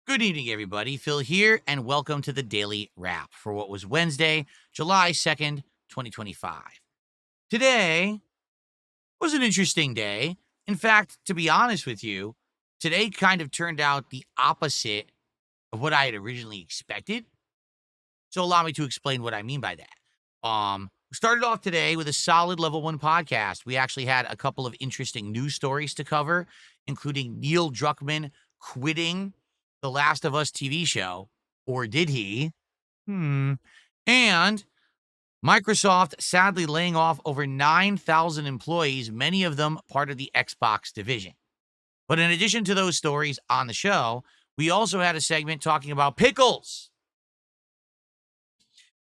Good evening, everybody. Phil here, and welcome to the Daily Wrap for what was Wednesday, July 2nd, 2025. Today was an interesting day. In fact, to be honest with you, today kind of turned out the opposite of what I had originally expected. So allow me to explain what I mean by that. We started off today with a solid level 1 podcast. We actually had a couple of interesting news stories to cover, including Neil Druckmann quitting the Last of Us TV show, or did he? And Microsoft sadly laying off over 9,000 employees, many of them part of the Xbox division. But in addition to those stories on the show, we also had a segment talking about pickles.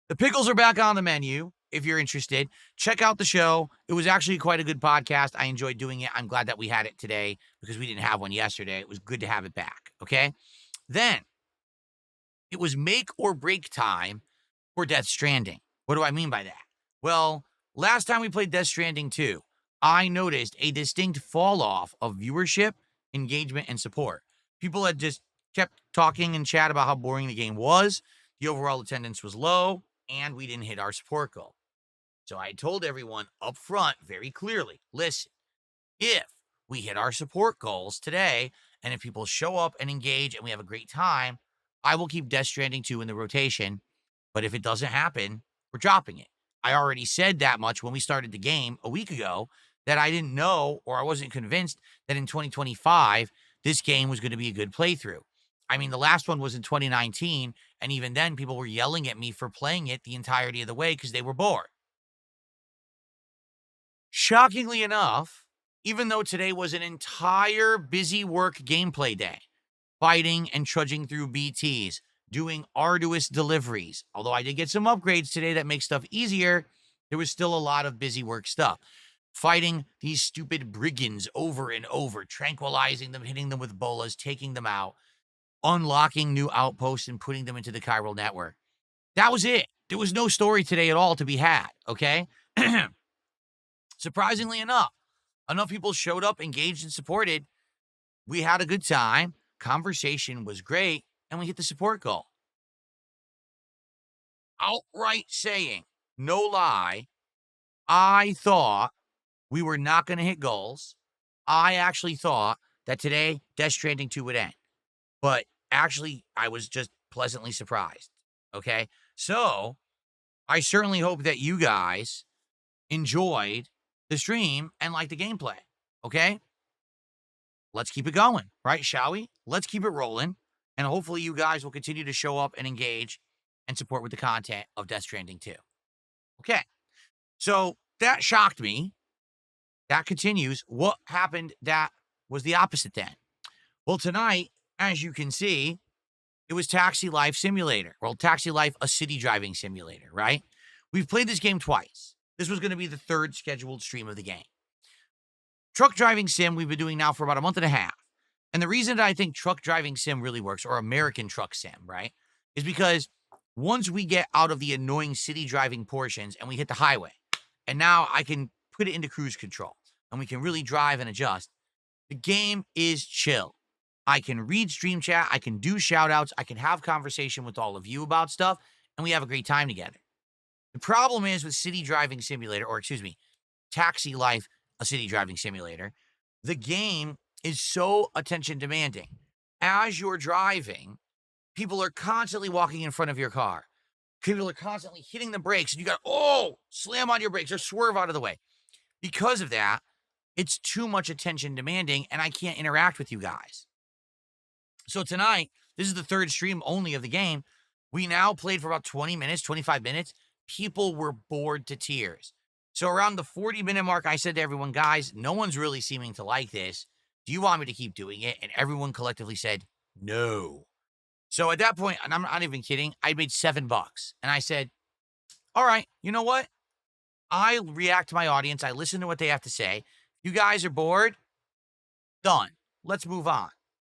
The pickles are back on the menu. If you're interested, check out the show. It was actually quite a good podcast. I enjoyed doing it. I'm glad that we had it today because we didn't have one yesterday. It was good to have it back. Okay. Then it was make or break time for Death Stranding. What do I mean by that? Well, last time we played Death Stranding 2, I noticed a distinct fall off of viewership, engagement, and support. People had just kept talking and chat about how boring the game was. The overall attendance was low, and we didn't hit our support goal. So I told everyone up front very clearly, listen, if we hit our support goals today, and if people show up and engage and we have a great time, I will keep Death Stranding 2 in the rotation. But if it doesn't happen, we're dropping it. I already said that much when we started the game a week ago, that I didn't know, or I wasn't convinced that in 2025, this game was going to be a good playthrough. I mean, the last one was in 2019, and even then people were yelling at me for playing it the entirety of the way because they were bored. Shockingly enough, even though today was an entire busy work gameplay day, fighting and trudging through BTs, doing arduous deliveries, although I did get some upgrades today that make stuff easier, there was still a lot of busy work stuff. Fighting these stupid brigands over and over, tranquilizing them, hitting them with bolas, taking them out, unlocking new outposts and putting them into the chiral network. That was it. There was no story today at all to be had, okay? Surprisingly enough people showed up, engaged, and supported. We had a good time. Conversation was great, and we hit the support goal. Outright saying, no lie, I thought we were not going to hit goals. I actually thought that today Death Stranding 2 would end. But actually, I was just pleasantly surprised. Okay? So, I certainly hope that you guys enjoyed the stream and liked the gameplay. Okay? Let's keep it going, right? Shall we? Let's keep it rolling. And hopefully you guys will continue to show up and engage and support with the content of Death Stranding 2. Okay. So that shocked me. That continues. What happened that was the opposite then? Well, tonight, as you can see, it was Taxi Life Simulator. Well, Taxi Life, a city driving simulator, right? We've played this game twice. This was going to be the third scheduled stream of the game. Truck driving sim we've been doing now for about a month and a half. And the reason that I think truck driving sim really works, or American truck sim, right, is because once we get out of the annoying city driving portions and we hit the highway, and now I can put it into cruise control, and we can really drive and adjust, the game is chill. I can read stream chat, I can do shout outs, I can have conversation with all of you about stuff, and we have a great time together. The problem is with City Driving Simulator, or excuse me, Taxi Life, a city driving simulator, the game is so attention demanding. As you're driving, people are constantly walking in front of your car. People are constantly hitting the brakes, and you got, slam on your brakes or swerve out of the way. Because of that, it's too much attention demanding, and I can't interact with you guys. So tonight, this is the third stream only of the game. We now played for about 20 minutes, 25 minutes. People were bored to tears. So around the 40-minute mark, I said to everyone, guys, no one's really seeming to like this. Do you want me to keep doing it? And everyone collectively said, no. So at that point, and I'm not even kidding, I made $7. And I said, all right, you know what? I react to my audience. I listen to what they have to say. You guys are bored? Done. Let's move on.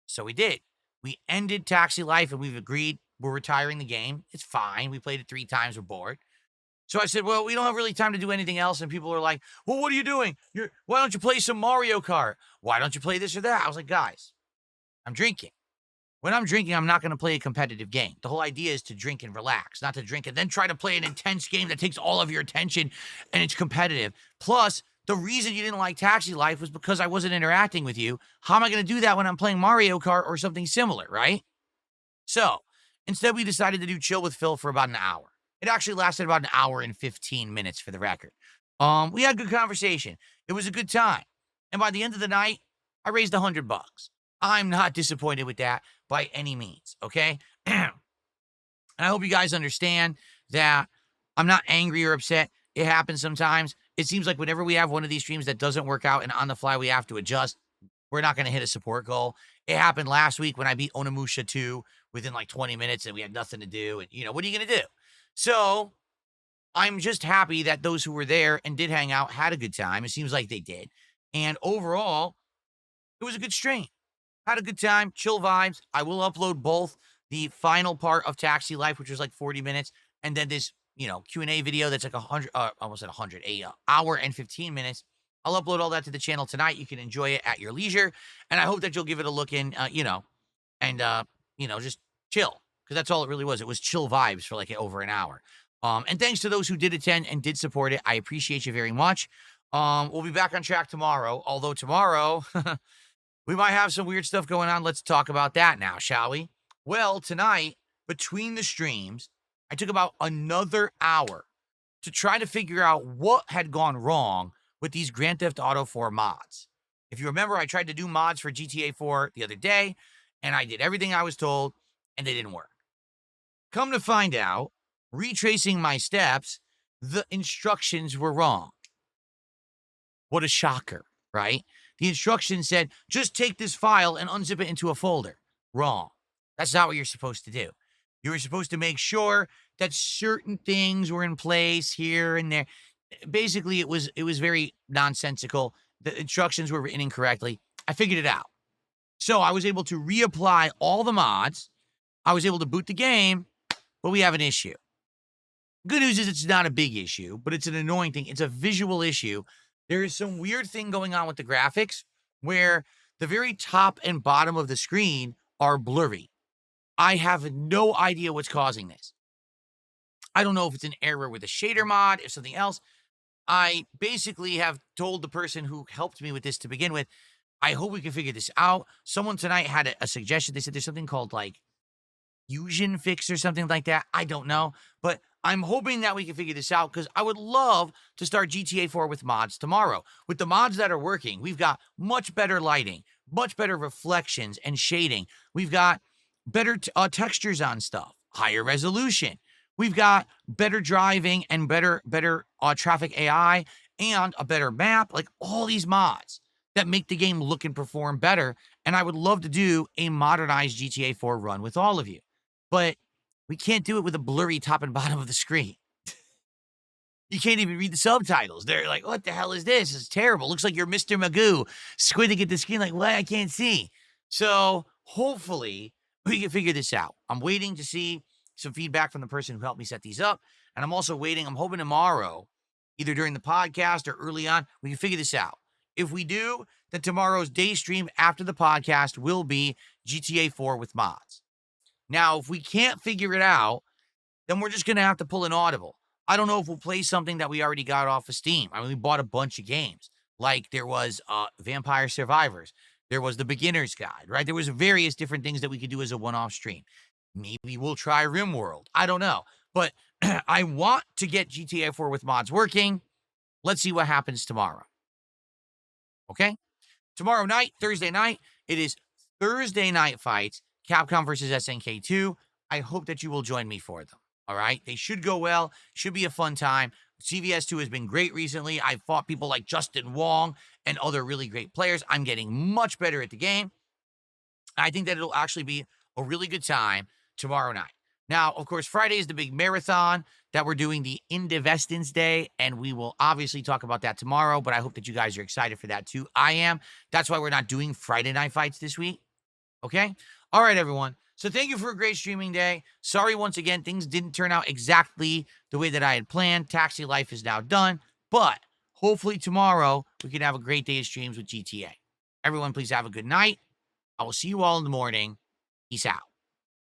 So we did. We ended Taxi Life, and we've agreed we're retiring the game. It's fine. We played it 3 times. We're bored. So I said, well, we don't have really time to do anything else. And people are like, well, what are you doing? Why don't you play some Mario Kart? Why don't you play this or that? I was like, guys, I'm drinking. When I'm drinking, I'm not going to play a competitive game. The whole idea is to drink and relax, not to drink and then try to play an intense game that takes all of your attention and it's competitive. Plus, the reason you didn't like Taxi Life was because I wasn't interacting with you. How am I going to do that when I'm playing Mario Kart or something similar, right? So instead, we decided to do Chill with Phil for about an hour. It actually lasted about an hour and 15 minutes for the record. We had good conversation. It was a good time. And by the end of the night, I raised $100. I'm not disappointed with that by any means, okay? And I hope you guys understand that I'm not angry or upset. It happens sometimes. It seems like whenever we have one of these streams that doesn't work out and on the fly we have to adjust, we're not going to hit a support goal. It happened last week when I beat Onimusha 2 within like 20 minutes and we had nothing to do. And, what are you going to do? So I'm just happy that those who were there and did hang out had a good time. It seems like they did. And overall, it was a good stream. Had a good time, chill vibes. I will upload both the final part of Taxi Life, which was like 40 minutes, and then this, Q&A video that's like 100, almost at 100, a hour and 15 minutes. I'll upload all that to the channel tonight. You can enjoy it at your leisure, and I hope that you'll give it a look in, and, just chill, because that's all it really was. It was chill vibes for like over an hour. And thanks to those who did attend and did support it. I appreciate you very much. We'll be back on track tomorrow, although tomorrow we might have some weird stuff going on. Let's talk about that now, shall we? Well, tonight, between the streams, I took about another hour to try to figure out what had gone wrong with these Grand Theft Auto 4 mods. If you remember, I tried to do mods for GTA 4 the other day, and I did everything I was told, and they didn't work. Come to find out, retracing my steps, the instructions were wrong. What a shocker, right? The instructions said, just take this file and unzip it into a folder. Wrong. That's not what you're supposed to do. You were supposed to make sure that certain things were in place here and there. Basically, it was very nonsensical. The instructions were written incorrectly. I figured it out. So I was able to reapply all the mods. I was able to boot the game, but we have an issue. Good news is it's not a big issue, but it's an annoying thing. It's a visual issue. There is some weird thing going on with the graphics where the very top and bottom of the screen are blurry. I have no idea what's causing this. I don't know if it's an error with a shader mod, if something else. I basically have told the person who helped me with this to begin with, I hope we can figure this out. Someone tonight had a suggestion. They said there's something called like Fusion Fix or something like that. I don't know, but I'm hoping that we can figure this out because I would love to start GTA 4 with mods tomorrow. With the mods that are working, we've got much better lighting, much better reflections and shading. We've got better textures on stuff, higher resolution. We've got better driving and better traffic AI and a better map, like all these mods that make the game look and perform better. And I would love to do a modernized GTA 4 run with all of you. But we can't do it with a blurry top and bottom of the screen. You can't even read the subtitles. They're like, what the hell is this? It's terrible. Looks like you're Mr. Magoo squinting at the screen like, what? I can't see. So hopefully we can figure this out. I'm waiting to see some feedback from the person who helped me set these up. And I'm also waiting. I'm hoping tomorrow, either during the podcast or early on, we can figure this out. If we do, then tomorrow's day stream after the podcast will be GTA 4 with mods. Now, if we can't figure it out, then we're just going to have to pull an audible. I don't know if we'll play something that we already got off of Steam. I mean, we bought a bunch of games. Like there was Vampire Survivors. There was the Beginner's Guide, right? There was various different things that we could do as a one-off stream. Maybe we'll try RimWorld. I don't know. But I want to get GTA 4 with mods working. Let's see what happens tomorrow. Okay? Tomorrow night, Thursday night, it is Thursday Night Fights. Capcom versus SNK 2. I hope that you will join me for them. All right? They should go well. Should be a fun time. CVS 2 has been great recently. I've fought people like Justin Wong and other really great players. I'm getting much better at the game. I think that it'll actually be a really good time tomorrow night. Now, of course, Friday is the big marathon that we're doing, the Indivestance Day, and we will obviously talk about that tomorrow, but I hope that you guys are excited for that too. I am. That's why we're not doing Friday Night Fights this week. Okay? All right, everyone. So thank you for a great streaming day. Sorry once again, things didn't turn out exactly the way that I had planned. Taxi Life is now done, but hopefully tomorrow we can have a great day of streams with GTA. Everyone, please have a good night. I will see you all in the morning. Peace out.